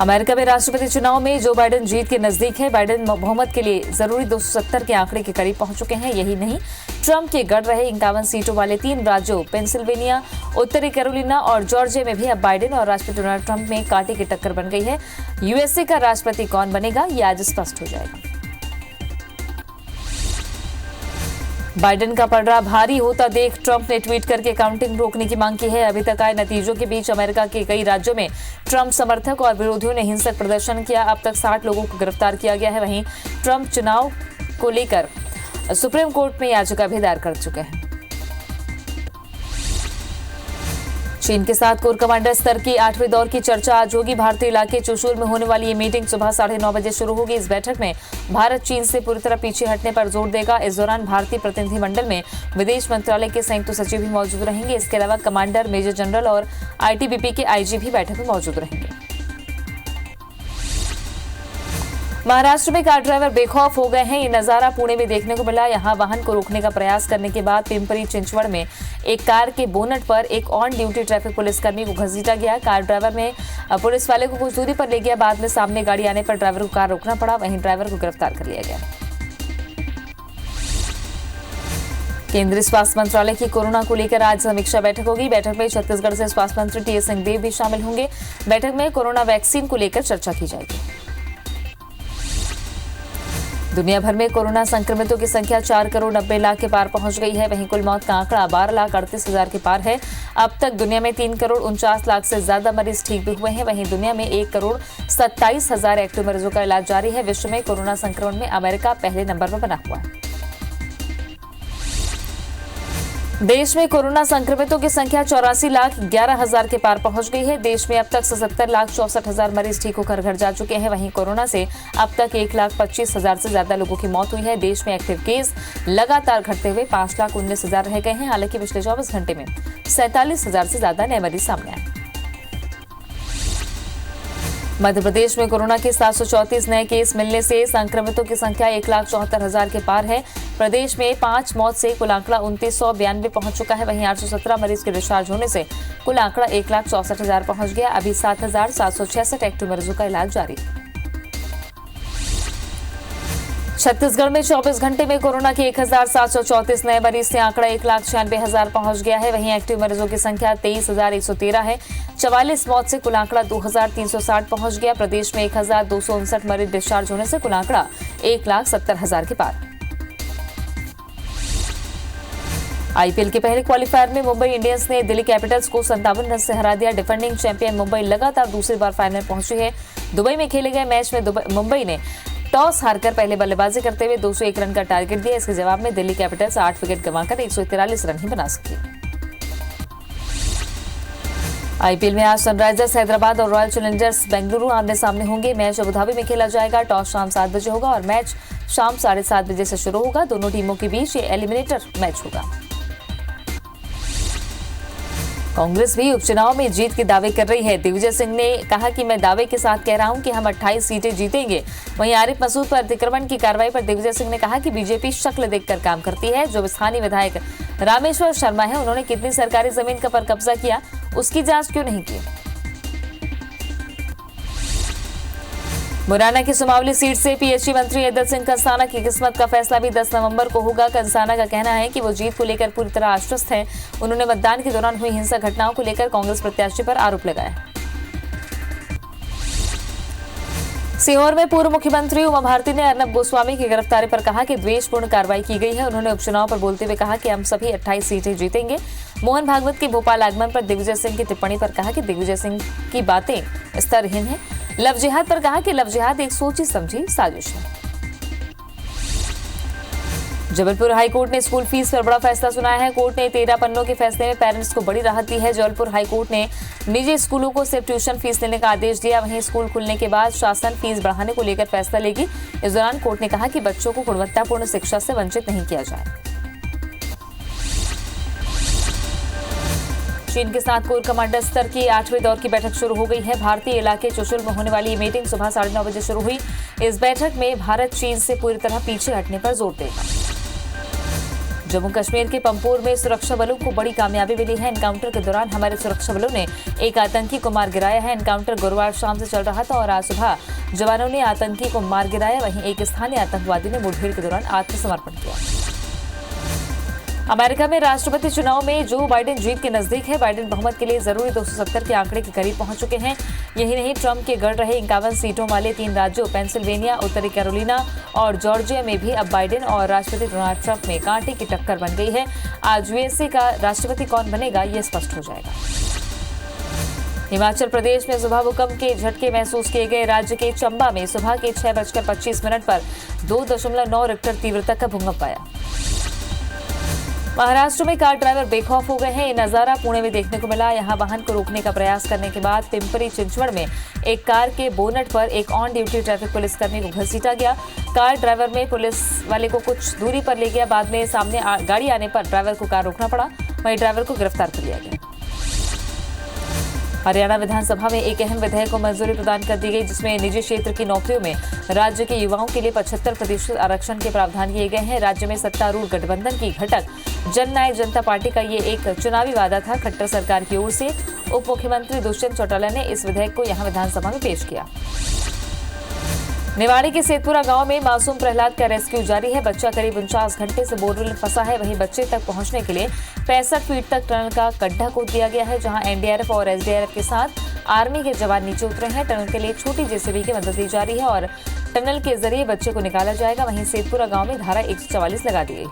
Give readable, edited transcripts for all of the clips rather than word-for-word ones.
America में राष्ट्रपति चुनाव में जो बाइडेन जीत के नजदीक है। बाइडेन बहुमत के लिए जरूरी 270 के आंकड़े के करीब पहुंच चुके हैं। यही नहीं, ट्रंप के गढ़ रहे 51 सीटों वाले 3 राज्यों पेंसिल्वेनिया, उत्तरी कैरोलिना और जॉर्जिया में भी अब बाइडेन और राष्ट्रपति डोनाल्ड ट्रंप में कांटे की टक्कर बन गई है। यूएसए का राष्ट्रपति कौन बनेगा, ये आज स्पष्ट हो जाएगा। बाइडेन का पलड़ा भारी होता देख ट्रंप ने ट्वीट करके काउंटिंग रोकने की मांग की है। अभी तक आए नतीजों के बीच अमेरिका के कई राज्यों में ट्रंप समर्थक और विरोधियों ने हिंसक प्रदर्शन किया। अब तक 60 लोगों को गिरफ्तार किया गया है। वहीं ट्रंप चुनाव को लेकर सुप्रीम कोर्ट में याचिका भी दायर कर चुके हैं। चीन के साथ कोर कमांडर स्तर की 8वें दौर की चर्चा आज होगी। भारतीय इलाके चुशूल में होने वाली ये मीटिंग सुबह 9:30 बजे शुरू होगी। इस बैठक में भारत चीन से पूरी तरह पीछे हटने पर जोर देगा। इस दौरान भारतीय प्रतिनिधिमंडल में विदेश मंत्रालय के संयुक्त सचिव भी मौजूद रहेंगे। इसके अलावा कमांडर, मेजर जनरल और आईटीबीपी के आईजी भी बैठक में मौजूद रहेंगे। महाराष्ट्र में कार ड्राइवर बेखौफ हो गए हैं। ये नजारा पुणे में देखने को मिला। यहां वाहन को रोकने का प्रयास करने के बाद पिंपरी चिंचवड़ में एक कार के बोनट पर एक ऑन ड्यूटी ट्रैफिक पुलिसकर्मी को घसीटा गया। कार ड्राइवर ने पुलिस वाले को कुछ दूरी पर ले गया। बाद में सामने गाड़ी आने पर ड्राइवर को कार रोकना पड़ा। वहीं ड्राइवर को गिरफ्तार कर लिया गया। केंद्रीय स्वास्थ्य मंत्रालय की कोरोना को लेकर आज समीक्षा बैठक होगी। बैठक में छत्तीसगढ़ से स्वास्थ्य मंत्री टीएस सिंहदेव भी शामिल होंगे। बैठक में कोरोना वैक्सीन को लेकर चर्चा की जाएगी। दुनिया भर में कोरोना संक्रमितों की संख्या 4 करोड़ 90 लाख के पार पहुंच गई है। वहीं कुल मौत का आंकड़ा 12,38,000 के पार है। अब तक दुनिया में 3 करोड़ 49 लाख से ज्यादा मरीज ठीक भी हुए हैं। वहीं दुनिया में 1 करोड़ 27,000 एक्टिव मरीजों का इलाज जारी है। विश्व में कोरोना संक्रमण में अमेरिका पहले नंबर पर बना हुआ है। देश में कोरोना संक्रमितों की संख्या 84,11,000 के पार पहुंच गई है। देश में अब तक 77,64,000 मरीज ठीक होकर घर जा चुके हैं। वहीं कोरोना से अब तक 1,25,000 से ज्यादा लोगों की मौत हुई है। देश में एक्टिव केस लगातार घटते हुए 5,19,000 रह गए हैं। हालांकि पिछले 24 घंटे में 47,000 से ज्यादा नए मरीज सामने आए। मध्य प्रदेश में कोरोना के 734 नए केस मिलने से संक्रमितों की संख्या 1,74,000 के पार है। प्रदेश में 5 मौत से कुल आंकड़ा 2992 पहुंच चुका है। वहीं 817 मरीज के डिस्चार्ज होने से कुल आंकड़ा 1,64,000 पहुंच गया। अभी 7,766 एक्टिव मरीजों का इलाज जारी है। छत्तीसगढ़ में 24 घंटे में कोरोना के 1,734 नए मरीज से आंकड़ा 1,96,000 पहुंच गया है। वहीं एक्टिव मरीजों की संख्या 23,113 है। 44 मौत से कुल आंकड़ा 2,360 पहुंच गया। प्रदेश में 1,259 मरीज डिस्चार्ज होने से कुल आंकड़ा 1,70,000 के पार। आईपीएल के पहले क्वालिफायर में मुंबई इंडियंस ने दिल्ली कैपिटल्स को 57 रन से हरा दिया। डिफेंडिंग चैंपियन मुंबई लगातार दूसरी बार फाइनल पहुंची है। दुबई में खेले गए मैच में मुंबई ने टॉस हारकर पहले बल्लेबाजी करते हुए 201 रन का टारगेट दिया। इसके जवाब में दिल्ली कैपिटल्स 8 विकेट गंवाकर 143 रन ही बना सकी। आईपीएल में आज सनराइजर्स हैदराबाद और रॉयल चैलेंजर्स बेंगलुरु आमने सामने होंगे। मैच अबुधाबी में खेला जाएगा। टॉस शाम 7 बजे होगा और मैच शाम 7:30 बजे से शुरू होगा। दोनों टीमों के बीच ये एलिमिनेटर मैच होगा। कांग्रेस भी उपचुनाव में जीत के दावे कर रही है। दिग्विजय सिंह ने कहा कि मैं दावे के साथ कह रहा हूं कि हम 28 सीटें जीतेंगे। वहीं आरिफ मसूद पर अतिक्रमण की कार्रवाई पर दिग्विजय सिंह ने कहा कि बीजेपी शक्ल देखकर काम करती है। जो स्थानीय विधायक रामेश्वर शर्मा है, उन्होंने कितनी सरकारी जमीन पर कब्जा किया, उसकी जांच क्यों नहीं की। मुरैना की सुमावली सीट से पीएचई मंत्री अय्यद सिंह कंसाना की किस्मत का फैसला भी 10 नवंबर को होगा। कंसाना का कहना है कि वो जीत को लेकर पूरी तरह आश्वस्त हैं। उन्होंने मतदान के दौरान हुई हिंसक घटनाओं को लेकर कांग्रेस प्रत्याशी पर आरोप लगाया। सीहोर में पूर्व मुख्यमंत्री उमा भारती ने अर्नब गोस्वामी की गिरफ्तारी पर कहा कि द्वेषपूर्ण कार्रवाई की गई है। उन्होंने उपचुनाव पर बोलते हुए कहा कि हम सभी 28 सीटें जीतेंगे। मोहन भागवत के भोपाल आगमन पर दिग्विजय सिंह की टिप्पणी पर कहा कि दिग्विजय सिंह की बातें स्तरहीन है। लव जिहाद पर कहा कि लव जिहाद एक सोची समझी साजिश है। जबलपुर हाईकोर्ट ने स्कूल फीस पर बड़ा फैसला सुनाया है। कोर्ट ने 13 पन्नों के फैसले में पेरेंट्स को बड़ी राहत दी है। जबलपुर हाईकोर्ट ने निजी स्कूलों को सिर्फ ट्यूशन फीस लेने का आदेश दिया। वहीं स्कूल खुलने के बाद शासन फीस बढ़ाने को लेकर फैसला लेगी। इस दौरान कोर्ट ने कहा कि बच्चों को गुणवत्तापूर्ण शिक्षा से वंचित नहीं किया जाए। चीन के साथ कोर कमांडर स्तर की 8वें दौर की बैठक शुरू हो गई है। भारतीय इलाके चुशुल में होने वाली मीटिंग सुबह 9:30 बजे शुरू हुई। इस बैठक में भारत चीन से पूरी तरह पीछे हटने पर जोर देगा। जम्मू कश्मीर के पंपोर में सुरक्षा बलों को बड़ी कामयाबी मिली है। एनकाउंटर के दौरान हमारे सुरक्षा बलों ने एक आतंकी को मार गिराया है। एनकाउंटर गुरुवार शाम से चल रहा था और आज सुबह जवानों ने आतंकी को मार गिराया। वहीं एक स्थानीय आतंकवादी ने मुठभेड़ के दौरान आत्मसमर्पण किया। अमेरिका में राष्ट्रपति चुनाव में जो बाइडेन जीत के नजदीक है। बाइडेन बहुमत के लिए जरूरी 270 के आंकड़े के करीब पहुंच चुके हैं। यही नहीं, ट्रंप के गढ़ रहे 51 सीटों वाले 3 राज्यों पेंसिल्वेनिया, उत्तरी कैरोलिना और जॉर्जिया में भी अब बाइडेन और राष्ट्रपति डोनाल्ड ट्रंप में कांटे की टक्कर बन गई है। आज यूएसए का राष्ट्रपति कौन बनेगा, ये स्पष्ट हो जाएगा। हिमाचल प्रदेश में सुबह भूकंप के झटके महसूस किए गए। राज्य के चंबा में सुबह के 6:25 पर 2.9 रिक्टर तीव्रता का भूकंप आया। महाराष्ट्र में कार ड्राइवर बेखौफ हो गए हैं। ये नजारा पुणे में देखने को मिला। यहां वाहन को रोकने का प्रयास करने के बाद पिंपरी चिंचवड़ में एक कार के बोनट पर एक ऑन ड्यूटी ट्रैफिक पुलिसकर्मी को घसीटा गया। कार ड्राइवर में पुलिस वाले को कुछ दूरी पर ले गया। बाद में सामने गाड़ी आने पर ड्राइवर को कार रोकना पड़ा। वहीं ड्राइवर को गिरफ्तार कर लिया गया। हरियाणा विधानसभा में एक अहम विधेयक को मंजूरी प्रदान कर दी गई, जिसमें निजी क्षेत्र की नौकरियों में राज्य के युवाओं के लिए 75% आरक्षण के प्रावधान किए गए हैं। राज्य में सत्तारूढ़ गठबंधन की घटक जननायक जनता पार्टी का ये एक चुनावी वादा था। खट्टर सरकार की ओर से उप मुख्यमंत्री दुष्यंत चौटाला ने इस विधेयक को यहां विधानसभा में पेश किया। निवाड़ी के सेतपुरा गांव में मासूम प्रहलाद का रेस्क्यू जारी है। बच्चा करीब 49 घंटे से बोरवेल में फंसा है। वहीं बच्चे तक पहुंचने के लिए 65 फीट तक टनल का गड्ढा खोद दिया गया है, जहां एनडीआरएफ और एसडीआरएफ के साथ आर्मी के जवान नीचे उतरे हैं। टनल के लिए छोटी जेसीबी की मदद ली जा रही है और टनल के जरिए बच्चे को निकाला जाएगा। वहीं सेतपुरा गांव में धारा 144 लगा दी गई।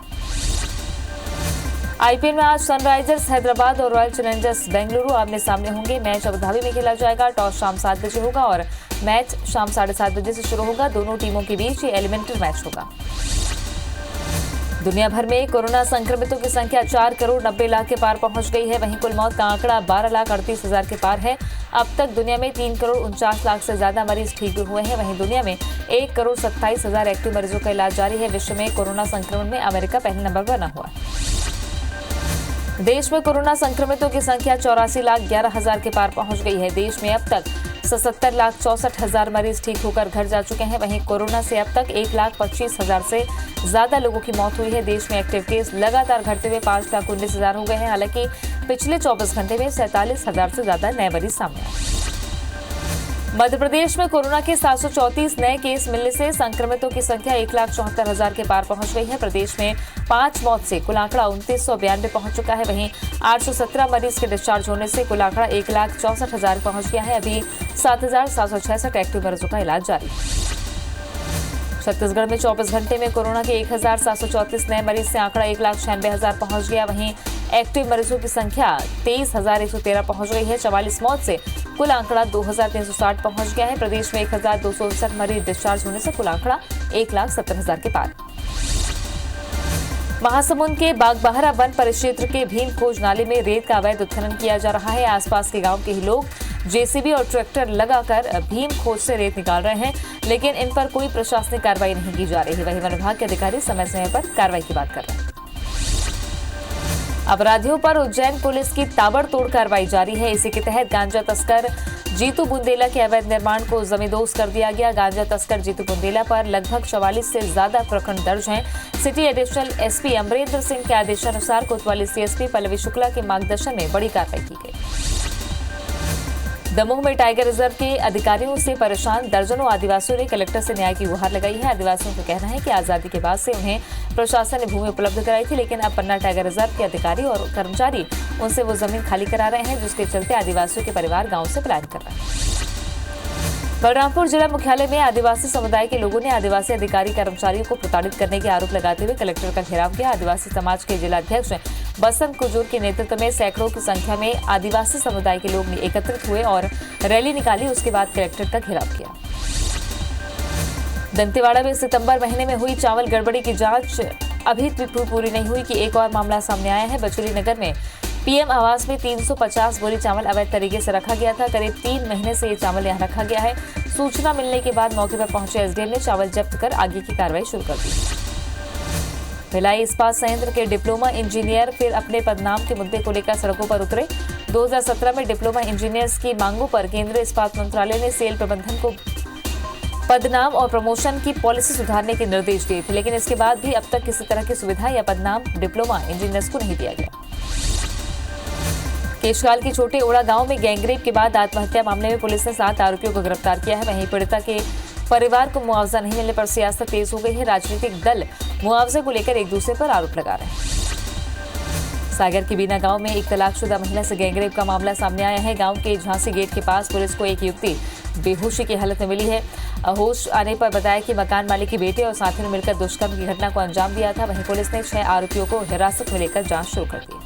आईपीएल में आज सनराइजर्स हैदराबाद और रॉयल चैलेंजर्स बेंगलुरु आमने सामने होंगे। मैच अबुधाबी में खेला जाएगा। टॉस शाम 7 बजे होगा और मैच शाम 7:30 बजे से शुरू होगा। दोनों टीमों के बीच ये एलिमिनेटर मैच होगा। दुनिया भर में कोरोना संक्रमितों की संख्या 4 करोड़ 90 लाख के पार पहुंच गई है। वहीं कुल मौत का आंकड़ा 12,38,000 के पार है। अब तक दुनिया में 3 करोड़ 49 लाख से ज्यादा मरीज ठीक भी हुए हैं। वहीं दुनिया में 1 करोड़ 27,000 एक्टिव मरीजों का इलाज जारी है। विश्व में कोरोना संक्रमण में अमेरिका पहले नंबर पर बना हुआ है। देश में कोरोना संक्रमितों की संख्या 84,11,000 के पार पहुंच गई है। देश में अब तक 77,64,000 मरीज ठीक होकर घर जा चुके हैं। वहीं कोरोना से अब तक 1,25,000 से ज्यादा लोगों की मौत हुई है। देश में एक्टिव केस लगातार घटते हुए 5,19,000 हो गए हैं। हालांकि पिछले 24 घंटे में 47,000 से ज्यादा नए मरीज सामने आए। मध्य प्रदेश में कोरोना के 734 नए केस मिलने से संक्रमितों की संख्या 1,74,000 के पार पहुंच गई है। प्रदेश में 5 मौत से कुल आंकड़ा 2992 पहुंच चुका है। वहीं 817 मरीज के डिस्चार्ज होने से कुल आंकड़ा 1,64,000 पहुंच गया है। अभी 7,766 एक्टिव मरीजों का इलाज जारी है। छत्तीसगढ़ में 24 घंटे में कोरोना के 1,734 नए मरीज से आंकड़ा 1,96,000 पहुंच गया। वहीं एक्टिव मरीजों की संख्या 23,113 पहुंच गई है। 44 मौत से कुल आंकड़ा 2,360 पहुंच गया है। प्रदेश में 1,269 मरीज डिस्चार्ज होने से कुल आंकड़ा 1,70,000 के पार। महासमुंद के बागबाहरा वन परिक्षेत्र के भीम खोज नाले में रेत का अवैध उत्खनन किया जा रहा है। आसपास के गांव के ही लोग जेसीबी और ट्रैक्टर लगाकर भीम खोज से रेत निकाल रहे हैं, लेकिन इन पर कोई प्रशासनिक कार्रवाई नहीं की जा रही है। वहीं वन विभाग के अधिकारी समय समय पर कार्रवाई की बात कर रहे हैं। अपराधियों पर उज्जैन पुलिस की ताबड़तोड़ कार्रवाई जारी है। इसी के तहत गांजा तस्कर जीतू बुंदेला के अवैध निर्माण को जमींदोज कर दिया गया। गांजा तस्कर जीतू बुंदेला पर लगभग 44 से ज्यादा प्रकरण दर्ज हैं। City additional SP Amarendra Singh के आदेशानुसार कोतवाली सीएसपी पल्लवी शुक्ला के मार्गदर्शन में बड़ी कार्रवाई की गई। दमोह में टाइगर रिजर्व के अधिकारियों से परेशान दर्जनों आदिवासियों ने कलेक्टर से न्याय की गुहार लगाई है। आदिवासियों का कहना है कि आजादी के बाद से उन्हें प्रशासन ने भूमि उपलब्ध कराई थी, लेकिन अब पन्ना टाइगर रिजर्व के अधिकारी और कर्मचारी उनसे वो जमीन खाली करा रहे हैं, जिसके चलते आदिवासियों के परिवार गांव से पलायन कर रहे हैं। बलरामपुर जिला मुख्यालय में आदिवासी समुदाय के लोगों ने आदिवासी अधिकारी कर्मचारियों को प्रताड़ित करने के आरोप लगाते हुए कलेक्टर का घेराव किया। आदिवासी समाज के जिलाध्यक्ष बसंत कुजूर के नेतृत्व में सैकड़ों की संख्या में आदिवासी समुदाय के लोग एकत्रित हुए और रैली निकाली। उसके बाद कलेक्टर का घेराव किया। दंतेवाड़ा में सितंबर महीने में हुई चावल गड़बड़ी की जांच अभी पूरी नहीं हुई कि एक और मामला सामने आया है। बचुरी नगर में पीएम आवास में 350 बोरी चावल अवैध तरीके से रखा गया था। करीब 3 महीने से ये चावल यहां रखा गया है। सूचना मिलने के बाद मौके पर पहुंचे एसडीएम ने चावल जब्त कर आगे की कार्रवाई शुरू कर दी। भिलाई इस्पात संयंत्र के डिप्लोमा इंजीनियर फिर अपने पदनाम के मुद्दे को लेकर सड़कों पर उतरे। 2017 में डिप्लोमा इंजीनियर्स की मांगों पर केंद्रीय इस्पात मंत्रालय ने सेल प्रबंधन को पदनाम और प्रमोशन की पॉलिसी सुधारने के निर्देश दिए थे, लेकिन इसके बाद भी अब तक किसी तरह की सुविधा या पदनाम डिप्लोमा इंजीनियर्स को नहीं दिया गया। केशकाल के छोटे ओड़ा गांव में गैंगरेप के बाद आत्महत्या मामले में पुलिस ने 7 आरोपियों को गिरफ्तार किया है। वहीं पीड़िता के परिवार को मुआवजा नहीं मिलने पर सियासत तेज हो गई है। राजनीतिक दल मुआवजे को लेकर एक दूसरे पर आरोप लगा रहे हैं। सागर के बीना गांव में एक तलाकशुदा महिला से गैंगरेप का मामला सामने आया है। गांव के झांसी गेट के पास पुलिस को एक युवती बेहोशी की हालत में मिली है। होश आने पर बताया कि मकान मालिक के बेटे और साथियों ने मिलकर दुष्कर्म की घटना को अंजाम दिया था। वहीं पुलिस ने 6 आरोपियों को हिरासत में लेकर जांच शुरू कर दी।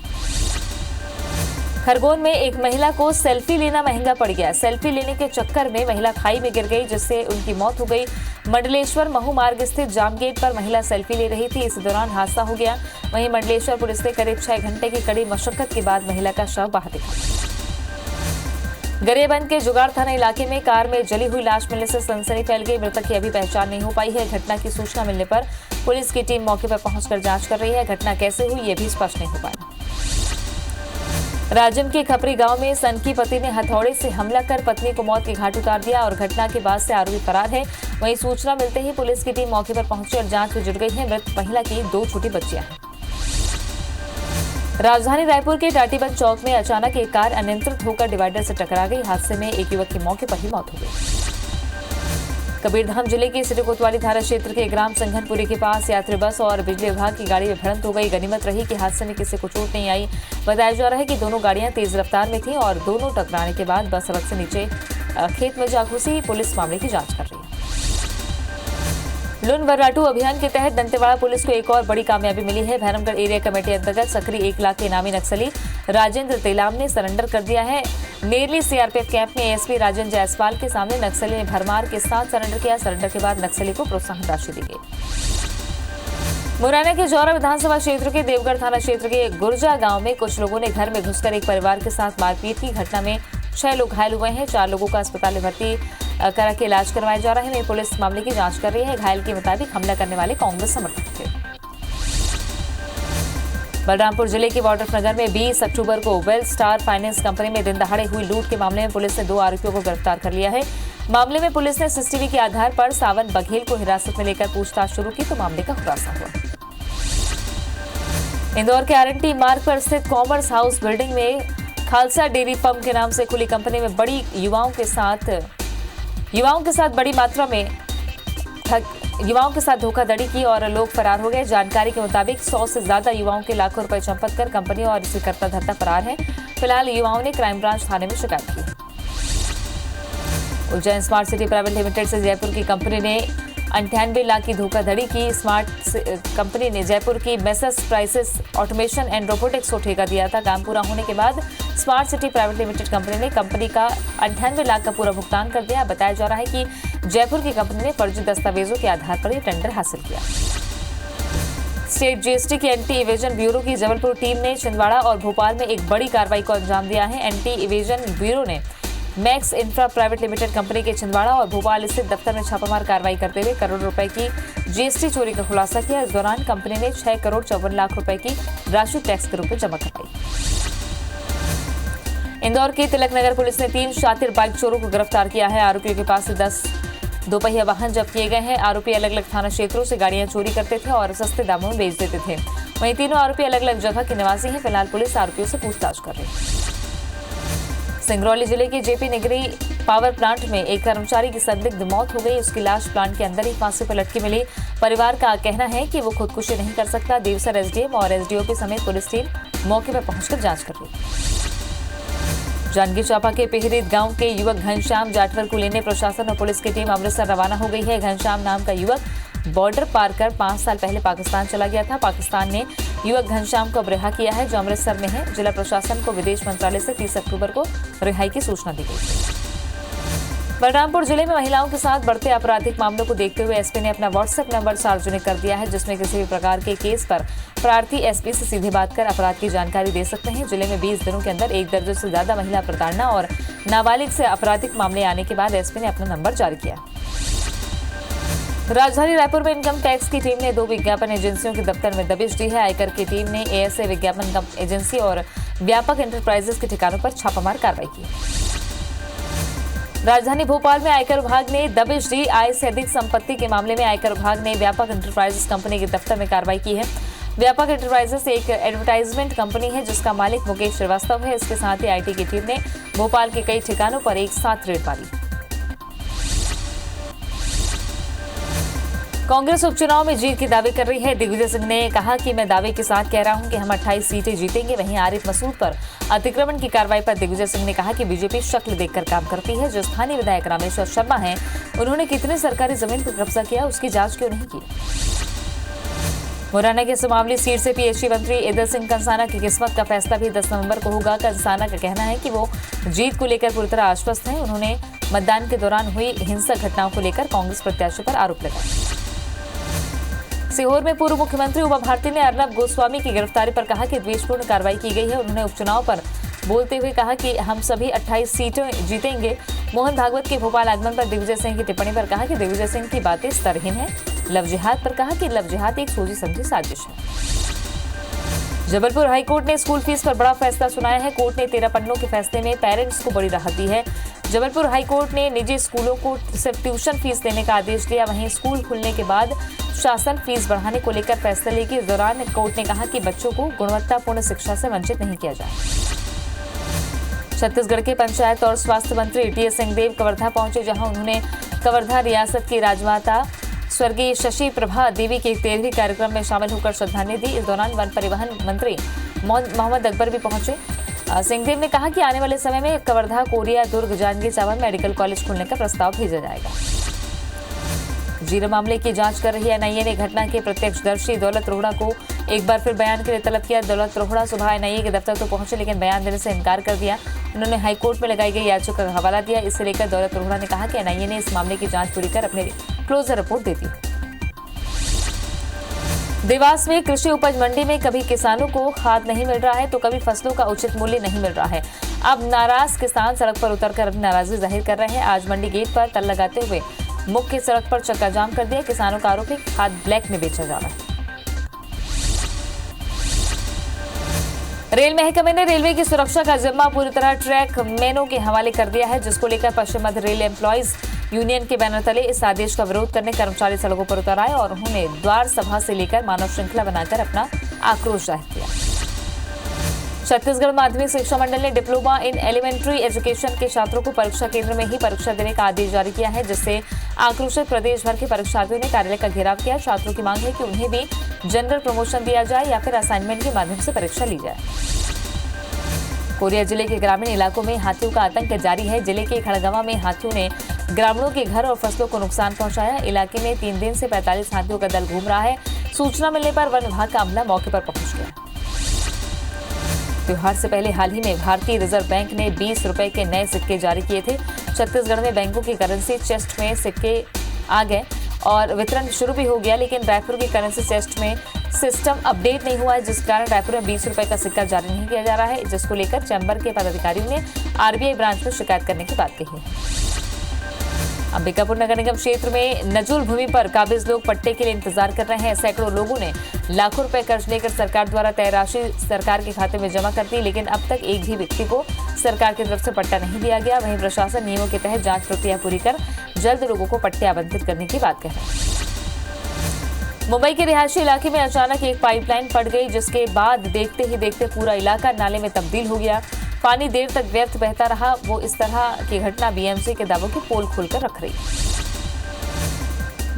खरगोन में एक महिला को सेल्फी लेना महंगा पड़ गया। सेल्फी लेने के चक्कर में महिला खाई में गिर गई, जिससे उनकी मौत हो गई। मंडलेश्वर महू मार्ग स्थित जाम गेट पर महिला सेल्फी ले रही थी। इस दौरान हादसा हो गया। वहीं मंडलेश्वर पुलिस ने करीब 6 घंटे की कड़ी मशक्कत के बाद महिला का शव बाहर निकाला। गरियाबंद के जुगाड़ थाना इलाके में कार में जली हुई लाश मिलने से सनसनी फैल गई। मृतक की अभी पहचान नहीं हो पाई है। घटना की सूचना मिलने पर पुलिस की टीम मौके पर पहुंचकर जांच कर रही है। घटना कैसे हुई ये भी स्पष्ट नहीं हो पाया। राजम के खपरी गांव में सन की पति ने हथौड़े से हमला कर पत्नी को मौत के घाट उतार दिया और घटना के बाद से आरोपी फरार है। वहीं सूचना मिलते ही पुलिस की टीम मौके पर पहुंची और जांच में जुट गई है। मृत महिला की 2 छोटी बच्चियां हैं। राजधानी रायपुर के टाटीबंद चौक में अचानक एक कार अनियंत्रित होकर डिवाइडर से टकरा गई। हादसे में एक युवक की मौके पर ही मौत हो गई। कबीरधाम जिले के सिटी कोतवाली थाना क्षेत्र के ग्राम संघनपुरी के पास यात्री बस और बिजली विभाग की गाड़ी में भिड़ंत हो गई। गनीमत रही कि हादसे में किसी को चोट नहीं आई। बताया जा रहा है कि दोनों गाड़ियां तेज रफ्तार में थीं और दोनों टकराने के बाद बस सड़क से नीचे खेत में जा घुसी। पुलिस मामले की जांच कर रही है। लुन वर्राटू अभियान के तहत दंतेवाड़ा पुलिस को एक और बड़ी कामयाबी मिली है। भैरमगढ़ एरिया कमेटी अंतर्गत सक्रिय 1 लाख के इनामी नक्सली राजेंद्र तेलाम ने सरेंडर कर दिया है। नेरली सीआरपीएफ कैंप में एएसपी राजेंद्र जायसवाल के सामने नक्सली ने भरमार के साथ सरेंडर किया। सरेंडर के बाद नक्सली को प्रोत्साहन राशि दी गई। मुरैना के जौरा विधानसभा क्षेत्र के देवगढ़ थाना क्षेत्र के गुर्जा गांव में कुछ लोगों ने घर में घुसकर एक परिवार के साथ मारपीट की। घटना में 6 लोग घायल हुए हैं। 4 लोगों का अस्पताल में भर्ती करा के इलाज करवाया जा रहा है। पुलिस मामले की जांच कर रही है। घायल के मुताबिक हमला करने वाले कांग्रेस समर्थक थे। बलरामपुर जिले के वाड्रफनगर में 20 अक्टूबर को वेल स्टार फाइनेंस कंपनी में दिन दहाड़े हुई लूट के मामले में पुलिस ने 2 आरोपियों को गिरफ्तार कर लिया है। मामले में पुलिस ने सीसीटीवी के आधार पर सावन बघेल को हिरासत में लेकर पूछताछ शुरू की तो मामले का खुलासा हुआ। इंदौर के आरएनटी मार्ग पर स्थित कॉमर्स हाउस बिल्डिंग में खालसा डेयरी फर्म के नाम से खुली कंपनी में बड़ी युवाओं के साथ धोखाधड़ी की और लोग फरार हो गए। जानकारी के मुताबिक 100 से ज्यादा युवाओं के लाखों रुपए चंपत कर कंपनी और इसे करता धरता फरार है। फिलहाल युवाओं ने क्राइम ब्रांच थाने में शिकायत की। Ujjain smart city private limited से जयपुर की कंपनी ने 98 लाख की धोखाधड़ी की। स्मार्ट कंपनी ने जयपुर की messrs prices automation and robotics को ठेका दिया था। काम पूरा होने के बाद smart city private limited company ने कंपनी का 98 लाख का पूरा भुगतान कर दिया। बताया जा रहा है कि जयपुर की कंपनी ने फर्जी दस्तावेजों के आधार पर यह टेंडर हासिल किया। स्टेट जीएसटी की एंटी इवेजन ब्यूरो की जबलपुर टीम ने छिंदवाड़ा और भोपाल में एक बड़ी कार्रवाई को अंजाम दिया है। एंटी इवेजन ब्यूरो ने max infra private limited company के छिंदवाड़ा और भोपाल स्थित दफ्तर में छापामार कार्रवाई करते हुए करोड़ रुपए की जीएसटी चोरी का खुलासा किया। इस दौरान कंपनी ने 6 करोड़ 54 लाख रुपए की राशि टैक्स के रूप में जमा करवाई। इंदौर की तिलकनगर पुलिस ने 3 शातिर बाइक चोरों को गिरफ्तार किया है। आरोपियों के पास से 10 दोपहिया वाहन जब्त किए गए हैं। आरोपी अलग अलग थाना क्षेत्रों से गाड़ियां चोरी करते थे और सस्ते दामों में बेच देते थे। वहीं तीनों आरोपी अलग अलग जगह के निवासी हैं। फिलहाल पुलिस आरोपियों से पूछताछ कर रही है। सिंगरौली जिले के जेपी नगरी पावर प्लांट में एक कर्मचारी की संदिग्ध मौत हो गई। उसकी लाश प्लांट के अंदर ही फांसी पर लटकी मिली। परिवार का कहना है कि वो खुदकुशी नहीं कर सकता। देवसर एसडीएम और एसडीओपी समेत पुलिस टीम मौके पर पहुंचकर जांच कर रही है। जांजगीर चांपा के पिहरीत गांव के युवक घनश्याम जाटवर को लेने प्रशासन और पुलिस की टीम अमृतसर रवाना हो गई है। घनश्याम नाम का युवक बॉर्डर पार कर 5 साल पहले पाकिस्तान चला गया था। पाकिस्तान ने युवक घनश्याम को रिहा किया है, जो अमृतसर में है। जिला प्रशासन को विदेश मंत्रालय से 30 अक्टूबर को रिहाई की सूचना दी गई। बलरामपुर जिले में महिलाओं के साथ बढ़ते आपराधिक मामलों को देखते हुए एसपी ने अपना व्हाट्सएप नंबर सार्वजनिक कर दिया है, जिसमें किसी भी प्रकार के केस पर प्रार्थी एसपी से सीधे बात कर अपराध की जानकारी दे सकते हैं। जिले में 20 दिनों के अंदर 1 दर्जन से ज्यादा महिला प्रताड़ना और नाबालिग से आपराधिक मामले आने के बाद एसपी ने अपना नंबर जारी किया। राजधानी रायपुर में इनकम टैक्स की टीम ने 2 विज्ञापन एजेंसियों के दफ्तर में दबिश दी है। आयकर की टीम ने एएसए विज्ञापन एजेंसी और व्यापक एंटरप्राइजेस के ठिकानों पर छापामार कार्रवाई की। राजधानी भोपाल में आयकर विभाग ने दबिश दी। आय से अधिक संपत्ति के मामले में आयकर विभाग ने व्यापक एंटरप्राइजेस कंपनी के दफ्तर में कार्रवाई की है। व्यापक एंटरप्राइजेस एक एडवर्टाइजमेंट कंपनी है जिसका मालिक मुकेश श्रीवास्तव है। इसके साथ ही आईटी की टीम ने भोपाल के कई ठिकानों पर एक साथ रेड मारी। कांग्रेस उपचुनाव में जीत के दावे कर रही है। दिग्विजय सिंह ने कहा कि मैं दावे के साथ कह रहा हूं कि हम 28 सीटें जीतेंगे। वहीं आरिफ मसूद पर अतिक्रमण की कार्रवाई पर दिग्विजय सिंह ने कहा कि बीजेपी शक्ल देखकर काम करती है। जो स्थानीय विधायक रामेश्वर शर्मा हैं, उन्होंने कितने सरकारी जमीन पर कब्जा किया, उसकी जांच क्यों नहीं की। मुरैना के सुमावली सीट से पीएचडी मंत्री ईदर सिंह कंसाना की किस्मत का फैसला भी 10 नवंबर को होगा। कंसाना का कहना है कि वो जीत को लेकर पूरी तरह आश्वस्त हैं। उन्होंने मतदान के दौरान हुई हिंसक घटनाओं को लेकर कांग्रेस प्रत्याशी पर आरोप लगाया। सीहोर में पूर्व मुख्यमंत्री उमा भारती ने अर्नब गोस्वामी की गिरफ्तारी पर कहा कि द्वेषपूर्ण कार्रवाई की गई है। उन्होंने उपचुनाव पर बोलते हुए कहा कि हम सभी 28 सीटें जीतेंगे। मोहन भागवत के भोपाल आगमन पर दिग्विजय सिंह की टिप्पणी पर कहा कि दिग्विजय सिंह की बातें स्तरहीन है। लव जिहाद पर कहा कि लव जिहाद एक सोची समझी साजिश है। जबलपुर हाईकोर्ट ने स्कूल फीस पर बड़ा फैसला सुनाया है। कोर्ट ने 13 पन्नों के फैसले में पेरेंट्स को बड़ी राहत दी है। जबलपुर हाईकोर्ट ने निजी स्कूलों को सिर्फ ट्यूशन फीस देने का आदेश दिया। वहीं स्कूल खुलने के बाद शासन फीस बढ़ाने को लेकर फैसला लेने के दौरान कोर्ट ने कहा कि बच्चों को गुणवत्तापूर्ण शिक्षा से वंचित नहीं किया जाए। छत्तीसगढ़ के पंचायत और स्वास्थ्य मंत्री टीएस सिंहदेव कवर्धा पहुंचे, जहां उन्होंने कवर्धा रियासत की राजमाता स्वर्गीय शशि प्रभा देवी के 13वीं कार्यक्रम में शामिल होकर श्रद्धांजलि दी। इस दौरान वन परिवहन मंत्री मोहम्मद अकबर भी पहुंचे। सिंहदेव ने कहा कि आने वाले समय में कवर्धा, कोरिया, दुर्ग, जांजगीर चांपा मेडिकल कॉलेज खोलने का प्रस्ताव भेजा जाएगा। जीरो मामले की जांच कर रही एनआईए ने घटना के प्रत्यक्षदर्शी दौलत रोहड़ा को एक बार फिर बयान के लिए तलब किया। दौलत रोहड़ा सुबह एनआईए के दफ्तर तो पहुंचे, लेकिन बयान देने से इनकार कर दिया। उन्होंने हाईकोर्ट में लगाई गई याचिका का हवाला दिया। इससे लेकर दौलत रोहड़ा ने कहा कि एनआईए ने इस मामले की जांच पूरी कर अपनी क्लोजर रिपोर्ट दे दी। देवास में कृषि उपज मंडी में कभी किसानों को खाद नहीं मिल रहा है तो कभी फसलों का उचित मूल्य नहीं मिल रहा है। अब नाराज किसान सड़क पर उतरकर अपनी नाराजगी जाहिर कर रहे हैं। आज मंडी गेट पर तल लगाते हुए मुख्य सड़क पर चक्का जाम कर दिया। किसानों का आरोप है कि खाद ब्लैक में बेचा जा रहा है। रेल महकमे ने रेलवे की सुरक्षा का जिम्मा पूरी तरह ट्रैक मैनों के हवाले कर दिया है, जिसको लेकर पश्चिम मध्य रेल एम्प्लॉइज यूनियन के बैनर तले इस आदेश का विरोध करने कर्मचारी सड़कों पर उतर आए और उन्होंने द्वार सभा से लेकर मानव श्रृंखला बनाकर अपना आक्रोश जाहिर किया। छत्तीसगढ़ माध्यमिक शिक्षा मंडल ने डिप्लोमा इन एलिमेंट्री एजुकेशन के छात्रों को परीक्षा केंद्र में ही परीक्षा देने का आदेश जारी किया है, जिससे आक्रोशित प्रदेश भर के परीक्षार्थियों ने कार्यालय का घेराव किया। छात्रों की मांग है कि उन्हें भी जनरल प्रमोशन दिया जाए या फिर असाइनमेंट के माध्यम से परीक्षा ली जाए। कोरिया जिले के ग्रामीण इलाकों में हाथियों का आतंक जारी है। जिले के खड़गवा में हाथियों ने ग्रामीणों के घर और फसलों को नुकसान पहुंचाया। इलाके में 3 दिन से 45 हाथियों का दल घूम रहा है। सूचना मिलने पर वन विभाग का अमला मौके पर पहुंच गया। त्योहार से पहले हाल ही में भारतीय रिजर्व बैंक ने 20 रुपए के नए सिक्के जारी किए थे। छत्तीसगढ़ में बैंकों की करेंसी चेस्ट में सिक्के आ गए और वितरण शुरू भी हो गया, लेकिन रायपुर की करेंसी चेस्ट में सिस्टम अपडेट नहीं हुआ है, जिस कारण रायपुर में 20 रुपए का सिक्का जारी नहीं किया जा रहा है, जिसको लेकर चैम्बर के पदाधिकारियों ने आरबीआई ब्रांच में शिकायत करने की बात कही है। अंबिकापुर नगर निगम क्षेत्र में नजुल भूमि पर काबिज लोग पट्टे के लिए इंतजार कर रहे हैं। सैकड़ों लोगों ने लाखों रुपए कर्ज लेकर सरकार द्वारा तय राशि सरकार के खाते में जमा कर दी, लेकिन अब तक एक भी व्यक्ति को सरकार की तरफ से पट्टा नहीं दिया गया। वहीं प्रशासन नियमों के तहत जांच प्रक्रिया पूरी कर जल्द लोगों को पट्टे आवंटित करने की बात कह रहे हैं। मुंबई के रिहायशी इलाके में अचानक एक पाइपलाइन फट गई, जिसके बाद देखते ही देखते पूरा इलाका नाले में तब्दील हो गया। पानी देर तक व्यर्थ बहता रहा। वो इस तरह की घटना बीएमसी के दावों की पोल खोलकर रख रही।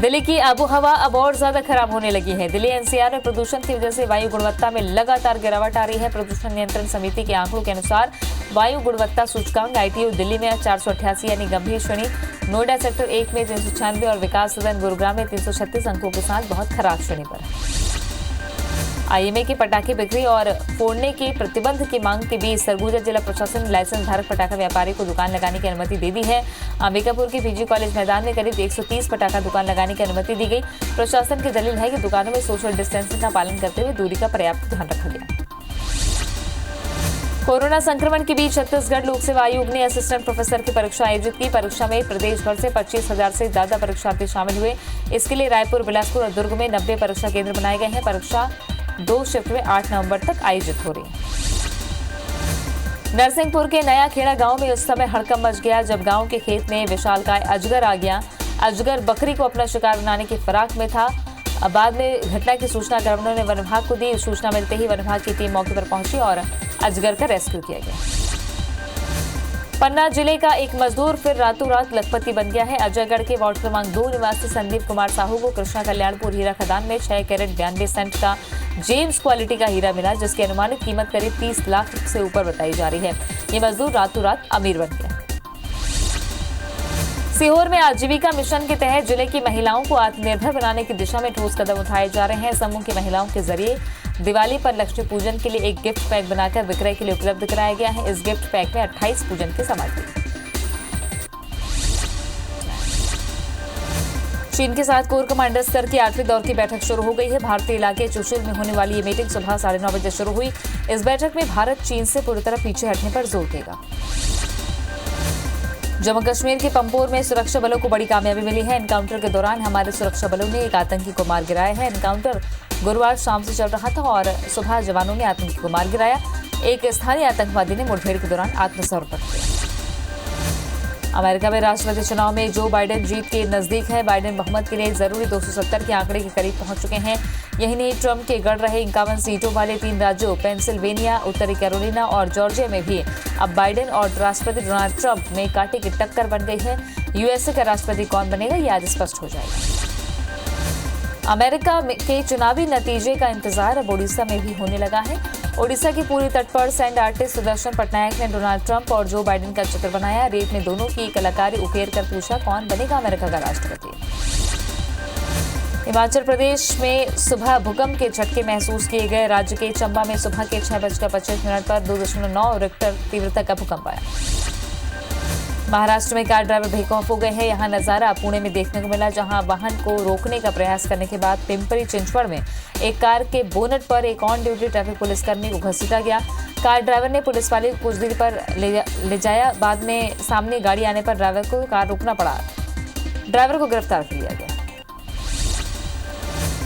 दिल्ली की आबोहवा अब और ज्यादा खराब होने लगी है। दिल्ली एनसीआर में प्रदूषण की वजह से वायु गुणवत्ता में लगातार गिरावट आ रही है। प्रदूषण नियंत्रण समिति के आंकड़ों के अनुसार वायु गुणवत्ता सूचकांक आईटीयू दिल्ली में 488 यानी गंभीर श्रेणी, नोएडा सेक्टर 1 में 396 और विकास सदन गुरुग्राम में 336 अंकों के साथ बहुत खराब श्रेणी पर है। आईएमए के पटाखे बिक्री और फोड़ने के प्रतिबंध की मांग के बीच सरगुजा जिला प्रशासन ने लाइसेंस धारक पटाखा व्यापारी को दुकान लगाने की अनुमति दे दी है। अंबिकापुर के पीजी कॉलेज मैदान में करीब 130 पटाखा दुकान लगाने की अनुमति दी गई। प्रशासन की दलील है कि दुकानों में सोशल डिस्टेंसिंग का पालन करते हुए दूरी का पर्याप्त ध्यान रखा गया। कोरोना संक्रमण के बीच छत्तीसगढ़ लोक सेवा आयोग ने असिस्टेंट प्रोफेसर की परीक्षा आयोजित की। परीक्षा में प्रदेश भर से 25,000 से ज्यादा परीक्षार्थी शामिल हुए। इसके लिए रायपुर, बिलासपुर और दुर्ग में 90 परीक्षा केंद्र बनाए गए हैं। परीक्षा 2 शिफ्ट में 8 नवंबर तक आयोजित हो रही है। नरसिंहपुर के नया खेड़ा गांव में उस समय हड़कंप मच गया जब गांव के खेत में विशालकाय अजगर आ गया। अजगर बकरी को अपना शिकार बनाने की फिराक में था। अब बाद में घटना की सूचना ग्रामीणों ने वन विभाग को दी। सूचना मिलते ही वन विभाग की टीम मौके पर पहुंची और अजगर का रेस्क्यू किया गया। पन्ना जिले का एक मजदूर फिर रातों रात लखपति बन गया है। अजयगढ़ के वार्ड क्रमांक 2 निवासी संदीप कुमार साहू को कृष्णा कल्याणपुर हीरा खदान में 6 कैरेट 92 सेंट का जेम्स क्वालिटी का हीरा मिला, जिसकी अनुमानित कीमत करीब 30 लाख से ऊपर बताई जा रही है। ये मजदूर रातों रात अमीर बन गया। सीहोर में आजीविका मिशन के तहत जिले की महिलाओं को आत्मनिर्भर बनाने की दिशा में ठोस कदम उठाए जा रहे हैं। समूह की महिलाओं के जरिए दिवाली पर लक्ष्मी पूजन के लिए एक गिफ्ट पैक बनाकर विक्रय के लिए उपलब्ध कराया गया है। इस गिफ्ट पैक में 28 पूजन के सामग्री। चीन के साथ कोर कमांडर स्तर की 8वीं दौर की बैठक शुरू हो गई है। भारतीय इलाके चुशुल में होने वाली ये मीटिंग सुबह 9:30 बजे शुरू हुई। इस बैठक में भारत चीन से पूरी तरह पीछे हटने पर जोर देगा। जम्मू कश्मीर के पंपोर में सुरक्षा बलों को बड़ी कामयाबी मिली है। एनकाउंटर के दौरान हमारे सुरक्षा बलों ने एक आतंकी को मार गिराया है। एनकाउंटर गुरुवार शाम से चल रहा था और सुबह जवानों ने आतंकी को मार गिराया। एक स्थानीय आतंकवादी ने मुठभेड़ के दौरान आत्मसमर्पण किया। अमेरिका में राष्ट्रपति चुनाव में जो बाइडेन जीत के नजदीक है। बाइडेन बहुमत के लिए जरूरी 270 के आंकड़े के करीब पहुंच चुके हैं। यही नहीं, ट्रंप के गढ़ रहे 51 सीटों वाले 3 राज्यों पेंसिल्वेनिया, उत्तरी कैरोलिना और जॉर्जिया में भी अब बाइडेन और राष्ट्रपति डोनाल्ड ट्रंप में कांटे की टक्कर बन गई है। यूएसए का राष्ट्रपति कौन बनेगा, ये आज स्पष्ट हो जाएगा। अमेरिका के चुनावी नतीजे का इंतजार अब ओडिशा में भी होने लगा है। ओडिशा की पूरी तट पर सैंड आर्टिस्ट सुदर्शन पटनायक ने डोनाल्ड ट्रंप और जो बाइडेन का चित्र बनाया। रेत में दोनों की कलाकारी उकेर कर पूछा कौन बनेगा अमेरिका का राष्ट्रपति। हिमाचल प्रदेश में सुबह भूकंप के झटके महसूस किए गए। राज्य के चंबा में सुबह के 6:25 पर 2.9 रिक्टर तीव्रता का भूकंप आया। महाराष्ट्र में कार ड्राइवर बेखौफ हो गए हैं। यहाँ नजारा पुणे में देखने को मिला, जहां वाहन को रोकने का प्रयास करने के बाद पिंपरी चिंचवड़ में एक कार के बोनट पर एक ऑन ड्यूटी ट्रैफिक पुलिसकर्मी को घसीटा गया। कार ड्राइवर ने पुलिस वाले को कुछ दूरी पर ले जाया। बाद में सामने गाड़ी आने पर ड्राइवर को कार रोकना पड़ा। ड्राइवर को गिरफ्तार कर लिया गया।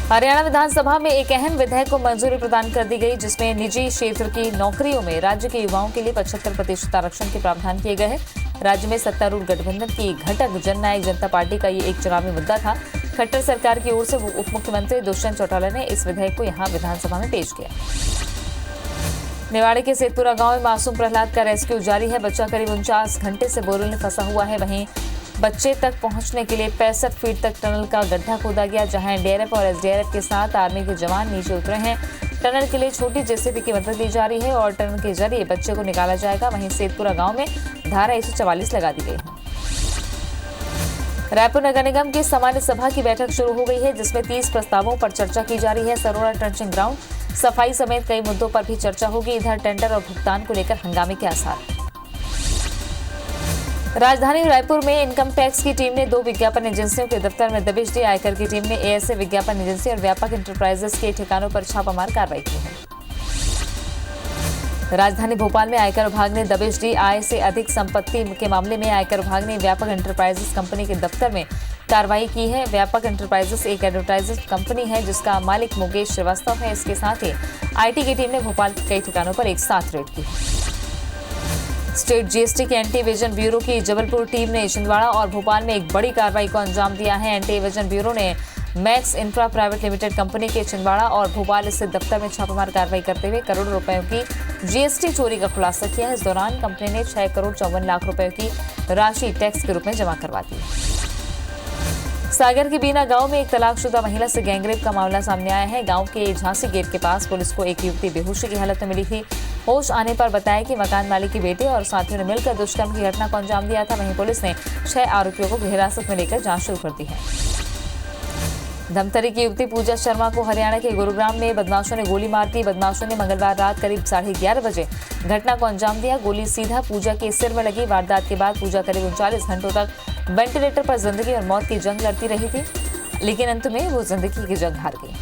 हरियाणा विधानसभा में एक अहम विधेयक को मंजूरी प्रदान कर दी गई, जिसमें निजी क्षेत्र की नौकरियों में राज्य के युवाओं के लिए 75% आरक्षण के प्रावधान किए गए हैं। राज्य में सत्तारूढ़ गठबंधन की घटक जननायक जनता पार्टी का ये एक चुनावी मुद्दा था। खट्टर सरकार की ओर से उप मुख्यमंत्री दुष्यंत चौटाला ने इस विधेयक को यहां विधानसभा में पेश किया। निवाड़ी के सेतपुरा गांव में मासूम प्रहलाद का रेस्क्यू जारी है। बच्चा करीब 49 घंटे से बोरल में फंसा हुआ है। वहीं बच्चे तक पहुंचने के लिए 65 फीट तक टनल का गड्ढा खोदा गया, जहां एनडीआरएफ और एसडीआरएफ के साथ आर्मी के जवान नीचे उतरे हैं। टनल के लिए छोटी जेसीबी की मदद ली जा रही है और टनल के जरिए बच्चे को निकाला जाएगा। वहीं सेतपुरा गांव में धारा 144 लगा दी गई है। रायपुर नगर निगम की सामान्य सभा की बैठक शुरू हो गई है, जिसमें 30 प्रस्तावों पर चर्चा की जा रही है। सरोरा ट्रंचिंग ग्राउंड, सफाई समेत कई मुद्दों पर भी चर्चा होगी। इधर टेंडर और भुगतान को लेकर हंगामे के आसार। राजधानी रायपुर में इनकम टैक्स की टीम ने 2 विज्ञापन एजेंसियों के दफ्तर में दबिश दी। आयकर की टीम ने एएसए विज्ञापन एजेंसी और व्यापक इंटरप्राइजेस के ठिकानों पर छापामार कार्रवाई की है। राजधानी भोपाल में आयकर विभाग ने दबिश दी। आय से अधिक संपत्ति के मामले में आयकर विभाग ने व्यापक इंटरप्राइजेस कंपनी के दफ्तर में कार्रवाई की है। व्यापक इंटरप्राइजेस एक एडवर्टाइजिंग कंपनी है, जिसका मालिक मुकेश श्रीवास्तव है। इसके साथ ही आईटी की टीम ने भोपाल के कई ठिकानों पर एक साथ रेड की। स्टेट जीएसटी के एंटी इवेजन ब्यूरो की जबलपुर टीम ने छिंदवाड़ा और भोपाल में एक बड़ी कार्रवाई को अंजाम दिया है। एंटी इवेजन ब्यूरो ने max infra private limited company के छिंदवाड़ा और भोपाल स्थित दफ्तर में छापामार कार्रवाई करते हुए करोड़ों रुपयों की जीएसटी चोरी का खुलासा किया है। इस दौरान कंपनी ने 6 करोड़ 54 लाख रुपए की राशि टैक्स के रूप में जमा करवा दी। सागर के बीना गांव में एक तलाकशुदा महिला से गैंगरेप का मामला सामने आया है। गांव के झांसी गेट के पास पुलिस को एक युवती बेहोशी की हालत में मिली थी। होश आने पर बताया कि मकान मालिक के बेटे और साथियों ने मिलकर दुष्कर्म की घटना को अंजाम दिया था। वहीं पुलिस ने 6 आरोपियों को हिरासत में लेकर जांच शुरू कर दी है। धमतरी की युवती पूजा शर्मा को हरियाणा के गुरुग्राम में बदमाशों ने गोली मार दी। बदमाशों ने मंगलवार रात करीब 11:30 बजे घटना को अंजाम दिया। गोली सीधा पूजा के सिर में लगी। वारदात के बाद पूजा करीब 39 घंटों तक वेंटिलेटर पर जिंदगी और मौत की जंग लड़ती रही थी, लेकिन अंत में वो जिंदगी की जंग हार गई।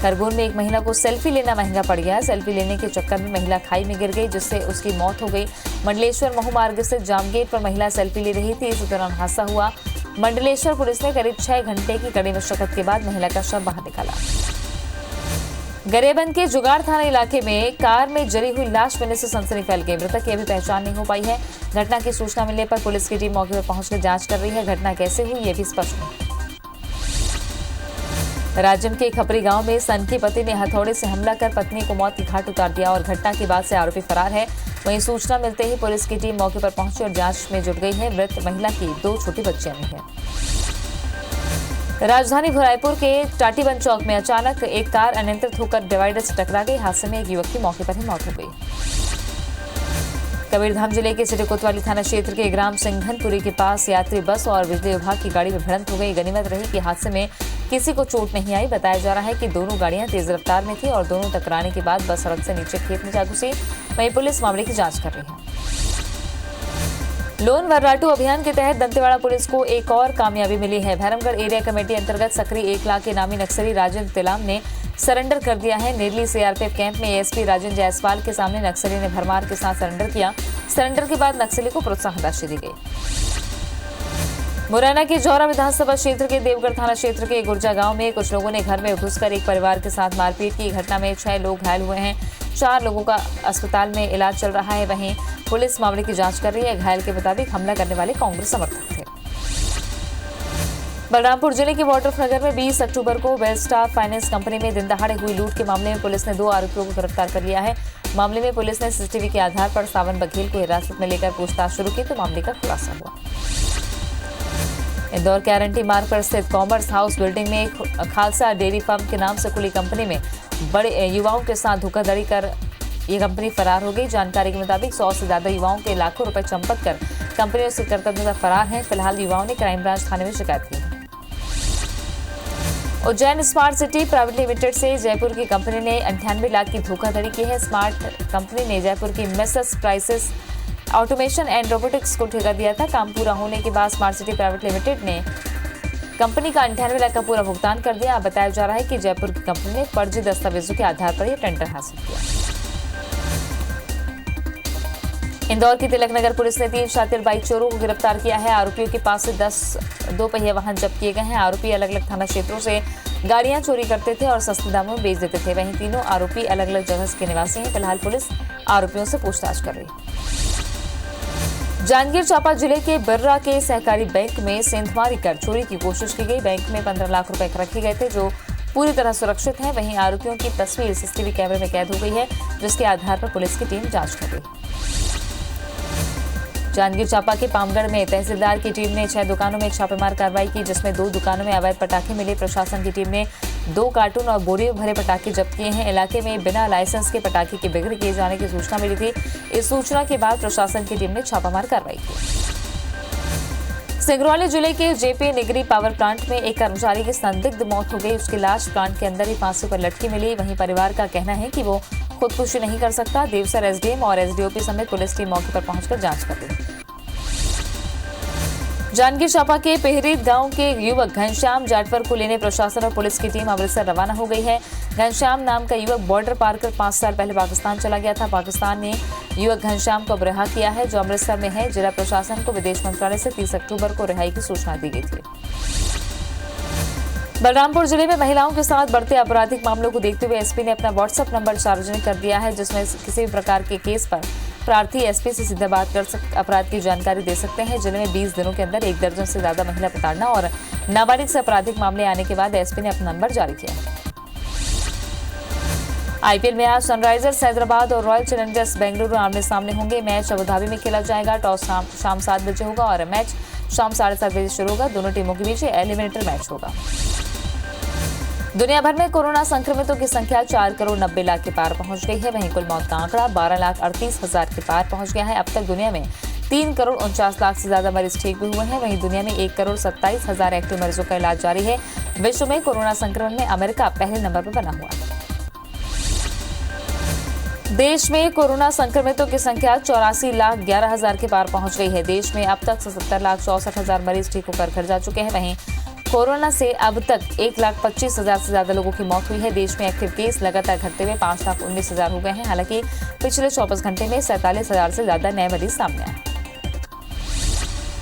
खरगोन में एक महिला को सेल्फी लेना महंगा पड़ गया। सेल्फी लेने के चक्कर में महिला खाई में गिर गई, जिससे उसकी मौत हो गई। मंडलेश्वर महू मार्ग स्थित जामगेट पर महिला सेल्फी ले रही थी। इस दौरान हादसा हुआ। मंडलेश्वर पुलिस ने करीब 6 घंटे की कड़ी मशक्कत के बाद महिला का शव बाहर निकाला। गरियाबंद के जुगाड़ थाना इलाके में कार में जली हुई लाश मिलने से सनसनी फैल गई। मृतक की अभी पहचान नहीं हो पाई है। घटना की सूचना मिलने पर पुलिस की टीम मौके पर पहुंचकर जांच कर रही है। घटना कैसे हुई ये भी स्पष्ट नहीं। राजम के खपरी गांव में सन के पति ने हथौड़े से हमला कर पत्नी को मौत के घाट उतार दिया और घटना के बाद से आरोपी फरार है। वहीं सूचना मिलते ही पुलिस की टीम मौके पर पहुंची और जांच में जुट गई है। मृत महिला की 2 छोटी बच्चियां भी हैं। राजधानी रायपुर के टाटीबंद चौक में अचानक एक कार अनियंत्रित होकर डिवाइडर से टकरा गई। हादसे में एक युवक की मौके पर ही मौत हो गई। कबीरधाम जिले के सिटी कोतवाली थाना क्षेत्र के ग्राम सिंघनपुरी के पास यात्री बस और बिजली विभाग की गाड़ी में भिड़ंत हो गई। गनीमत रही कि हादसे में किसी को चोट नहीं आई। बताया जा रहा है कि दोनों गाड़ियां तेज रफ्तार में थी और दोनों टकराने के बाद बस सड़क से नीचे खेत में जा घुसी। वहीं पुलिस मामले की जांच कर रही है। लोन वर्राटू अभियान के तहत दंतेवाड़ा पुलिस को एक और कामयाबी मिली है। भैरमगढ़ एरिया कमेटी अंतर्गत सक्रिय 1 लाख के नामी नक्सली राजेंद्र तिलाम ने सरेंडर कर दिया है। नेरली सीआरपीएफ कैंप में एएसपी राजेंद्र जायसवाल के सामने नक्सली ने भरमार के साथ सरेंडर किया। सरेंडर के बाद नक्सली को प्रोत्साहन राशि दी गई। मुरैना के जौरा विधानसभा क्षेत्र के देवगढ़ थाना क्षेत्र के गुर्जा गांव में कुछ लोगों ने घर में घुसकर एक परिवार के साथ मारपीट की। घटना में 6 लोग घायल हुए हैं। 4 लोगों का अस्पताल में इलाज चल रहा है। वहीं पुलिस मामले की जांच कर रही है। घायल के मुताबिक हमला करने वाले कांग्रेस समर्थक थे। बलरामपुर जिले के वाटरनगर में 20 अक्टूबर को वेलस्टार फाइनेंस कंपनी में दिन दहाड़े हुई लूट के मामले में पुलिस ने 2 आरोपियों को गिरफ्तार कर लिया है। मामले में पुलिस ने सीसीटीवी के आधार पर सावन बघेल को हिरासत में लेकर पूछताछ शुरू की तो मामले का खुलासा हुआ। इंदौर के आरएनटी मार्ग पर स्थित कॉमर्स हाउस बिल्डिंग में खालसा डेयरी फार्म के नाम से खुली कंपनी में बड़े युवाओं के साथ धोखाधड़ी कर ये कंपनी फरार हो गई। जानकारी के मुताबिक 100 से ज्यादा युवाओं के लाखों रुपए चंपत कर कंपनियों से कर्तव्य फरार हैं। फिलहाल युवाओं ने क्राइम ब्रांच थाने में शिकायत की है। Ujjain smart city private limited से जयपुर की कंपनी ने 98 लाख की धोखाधड़ी की है। स्मार्ट कंपनी ने जयपुर की messrs prices automation and robotics को ठेका दिया था। काम पूरा होने के बाद स्मार्ट सिटी प्राइवेट लिमिटेड ने कंपनी का 98 लाख का पूरा भुगतान कर दिया। बताया जा रहा है कि जयपुर की कंपनी ने फर्जी दस्तावेजों के आधार पर यह टेंडर हासिल किया। इंदौर की तिलकनगर पुलिस ने 3 शातिर बाइक चोरों को गिरफ्तार किया है। आरोपियों के पास से 10 2-पहिया वाहन जब्त किए गए हैं। आरोपी अलग अलग थाना क्षेत्रों से गाड़ियां चोरी करते थे और सस्ते दामों में बेच देते थे। वहीं तीनों आरोपी अलग अलग जगह के निवासी हैं। फिलहाल पुलिस आरोपियों से पूछताछ कर रही है। जांजगीर चांपा जिले के बिर्रा के सहकारी बैंक में सेंधमारी कर चोरी की कोशिश की गई। बैंक में 15 लाख रुपए रखे गए थे जो पूरी तरह सुरक्षित हैं। वहीं आरोपियों की तस्वीर सीसीटीवी कैमरे में कैद हो गई है जिसके आधार पर पुलिस की टीम जांच कर रही है। जांजगीर चांपा के पामगढ़ में तहसीलदार की टीम ने 6 दुकानों में छापेमार कार्रवाई की जिसमें 2 दुकानों में अवैध पटाखे मिले। प्रशासन की टीम ने 2 कार्टून और बोरियों भरे पटाखे जब्त किए हैं। इलाके में बिना लाइसेंस के पटाखे की बिक्री किए जाने की सूचना मिली थी। इस सूचना के बाद प्रशासन की टीम ने छापामार कार्रवाई की। सिंगरौली जिले के जेपी निगरी पावर प्लांट में एक कर्मचारी की संदिग्ध मौत हो गई। उसकी लाश प्लांट के अंदर ही फांसी पर लटकी मिली। वहीं परिवार का कहना है कि वो खुदकुशी नहीं कर सकता। देवसर एसडीएम और एसडीओपी समेत पुलिस टीम मौके पर पहुंचकर जांच कर रही है। जांजगीर चांपा के पेहरीत गांव के युवक घनश्याम जाटवर को लेने प्रशासन और पुलिस की टीम अमृतसर रवाना हो गई है। घनश्याम नाम का युवक बॉर्डर पार कर 5 साल पहले पाकिस्तान चला गया था। पाकिस्तान ने युवक घनश्याम को रिहा किया है जो अमृतसर में है। जिला प्रशासन को विदेश मंत्रालय से 30 अक्टूबर को रिहाई की सूचना दी गई थी। बलरामपुर जिले में महिलाओं के साथ बढ़ते आपराधिक मामलों को देखते हुए एसपी ने अपना व्हाट्सएप नंबर सार्वजनिक कर दिया है जिसमें किसी भी प्रकार के केस पर प्रार्थी एसपी से सीधे बात कर अपराध की जानकारी दे सकते हैं। जिले में 20 दिनों के अंदर 1 दर्जन से ज्यादा महिला प्रताड़ना और नाबालिग से आपराधिक मामले आने के बाद एसपी ने अपना नंबर जारी किया। आईपीएल में आज सनराइजर्स हैदराबाद और रॉयल चैलेंजर्स बेंगलुरु आमने सामने होंगे। मैच अबुधाबी में खेला जाएगा। टॉस शाम 7 बजे होगा और मैच शाम 7:30 बजे शुरू होगा। दोनों टीमों के बीच एलिमिनेटर मैच होगा। दुनिया भर में कोरोना संक्रमितों की संख्या 4 करोड़ 90 लाख के पार पहुंच गई है। वहीं कुल मौत का आंकड़ा 12,38,000 के पार पहुंच गया है। अब तक दुनिया में 3 करोड़ 49 लाख से ज्यादा मरीज ठीक भी हुए हैं। वहीं दुनिया में 1 करोड़ 27,000 एक्टिव मरीजों का इलाज जारी है। विश्व में कोरोना संक्रमण में अमेरिका पहले नंबर पर बना हुआ है। देश में कोरोना संक्रमितों की संख्या 84,11,000 के पार पहुंच गई है। देश में अब तक 77,64,000 मरीज ठीक होकर घर जा चुके हैं। वहीं कोरोना से अब तक 1,25,000 से ज्यादा लोगों की मौत हुई है। देश में एक्टिव केस लगातार घटते हुए 5,19,000 हो गए हैं। हालांकि पिछले 24 घंटे में 47,000 से ज्यादा नए मरीज सामने आए।